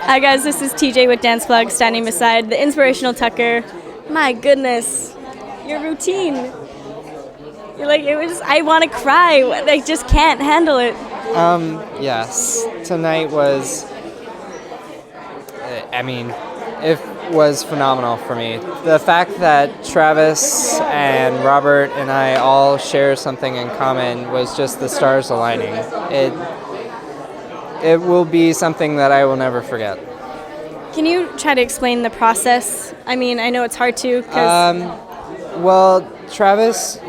Hi guys, this is TJ with DancePlug, standing beside the inspirational Tucker. My goodness, your routine. You're like, it was. I want to cry. I just can't handle it. Yes. Tonight was. It was phenomenal for me. The fact that Travis and Robert and I all share something in common was just the stars aligning. It will be something that I will never forget. Can you try to explain the process? I mean, I know it's hard to. Well, Travis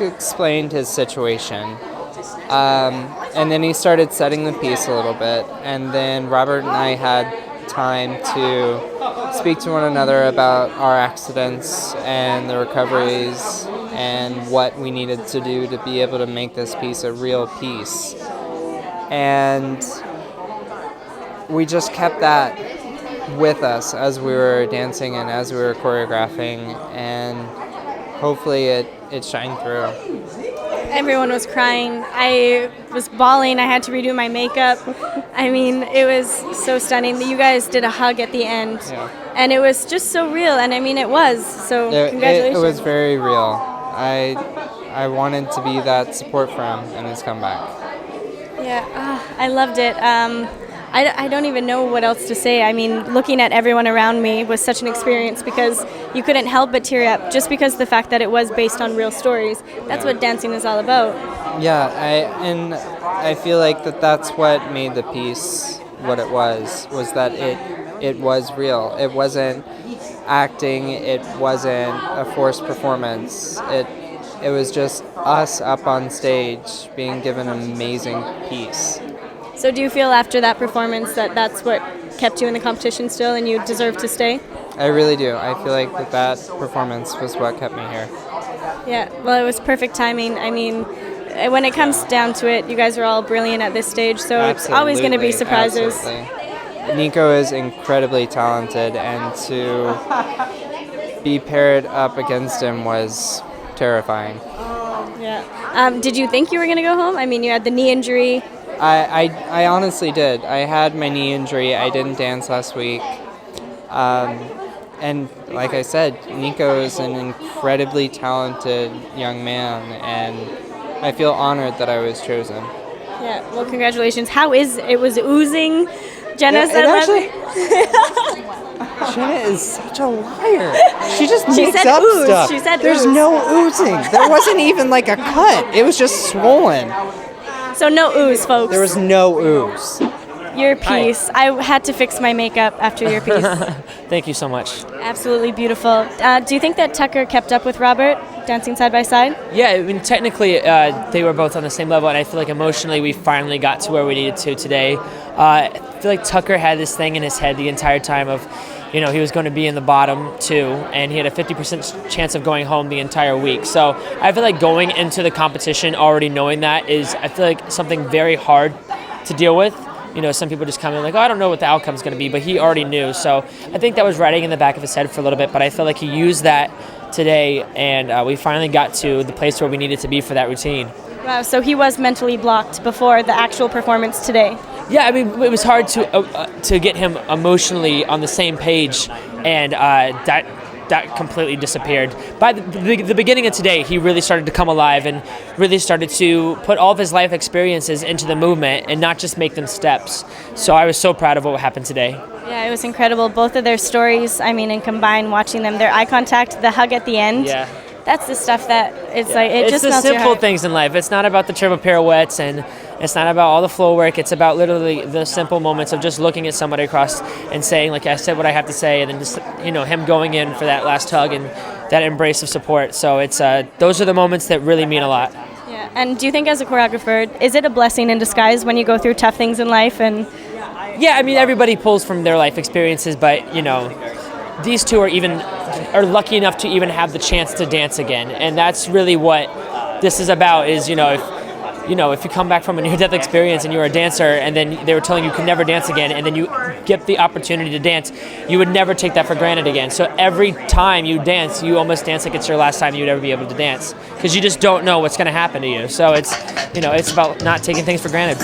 explained his situation, and then he started setting the piece a little bit, and then Robert and I had time to speak to one another about our accidents and the recoveries and what we needed to do to be able to make this piece a real piece. And we just kept that with us as we were dancing and as we were choreographing, and hopefully it shined through. Everyone was crying. I was bawling. I had to redo my makeup. I mean, it was so stunning. You guys did a hug at the end, and it was just so real. And I mean, it was. So congratulations. It was very real. I wanted to be that support for him and his comeback. Yeah, I loved it. I don't even know what else to say. I mean, looking at everyone around me was such an experience because you couldn't help but tear up just because of the fact that it was based on real stories. That's what dancing is all about. Yeah, I feel like that's what made the piece what it was that it was real. It wasn't acting. It wasn't a forced performance. It was just us up on stage being given an amazing piece. So do you feel after that performance that that's what kept you in the competition still and you deserve to stay? I really do. I feel like that performance was what kept me here. Yeah, well, it was perfect timing. I mean, when it comes down to it, you guys are all brilliant at this stage, so it's always going to be surprises. Absolutely. Nico is incredibly talented, and to be paired up against him was terrifying. Yeah. Did you think you were going to go home? I mean, you had the knee injury. I honestly did. I had my knee injury. I didn't dance last week. And like I said, Nico is an incredibly talented young man, and I feel honored that I was chosen. Yeah, well, congratulations. How is it? Was oozing? Jenna said Jenna is such a liar. She just makes up ooze. stuff. She said There's ooze. no oozing. There wasn't even like a cut. It was just swollen. So no ooze, folks. There was no ooze. Your piece. Hi. I had to fix my makeup after your piece. Thank you so much. Absolutely beautiful. Do you think that Tucker kept up with Robert, dancing side by side? Yeah, I mean, technically they were both on the same level, and I feel like emotionally we finally got to where we needed to today. I feel like Tucker had this thing in his head the entire time of, he was going to be in the bottom two, and he had a 50% chance of going home the entire week. So I feel like going into the competition already knowing that is, I feel like, something very hard to deal with. Some people just come in like, I don't know what the outcome's going to be, but he already knew. So I think that was riding in the back of his head for a little bit, but I feel like he used that today, and we finally got to the place where we needed to be for that routine. Wow, so he was mentally blocked before the actual performance today. Yeah, I mean, it was hard to get him emotionally on the same page, and that completely disappeared. By the beginning of today, he really started to come alive and really started to put all of his life experiences into the movement and not just make them steps. So I was so proud of what happened today. Yeah, it was incredible. Both of their stories, I mean, and combined, watching them, their eye contact, the hug at the end. Yeah. That's the stuff that it's like, it just melts your heart. It's the simple things in life. It's not about the triple pirouettes, and it's not about all the flow work. It's about literally the simple moments of just looking at somebody across and saying, like, I said what I have to say, and then just, him going in for that last hug and that embrace of support. So it's those are the moments that really mean a lot. Yeah, and do you think as a choreographer, is it a blessing in disguise when you go through tough things in life? And yeah, I mean, everybody pulls from their life experiences, but, these two are lucky enough to even have the chance to dance again, and that's really what this is about. Is if you come back from a near-death experience and you're a dancer, and then they were telling you could never dance again, and then you get the opportunity to dance, you would never take that for granted again. So every time you dance, you almost dance like it's your last time you'd ever be able to dance, because you just don't know what's going to happen to you. So it's about not taking things for granted.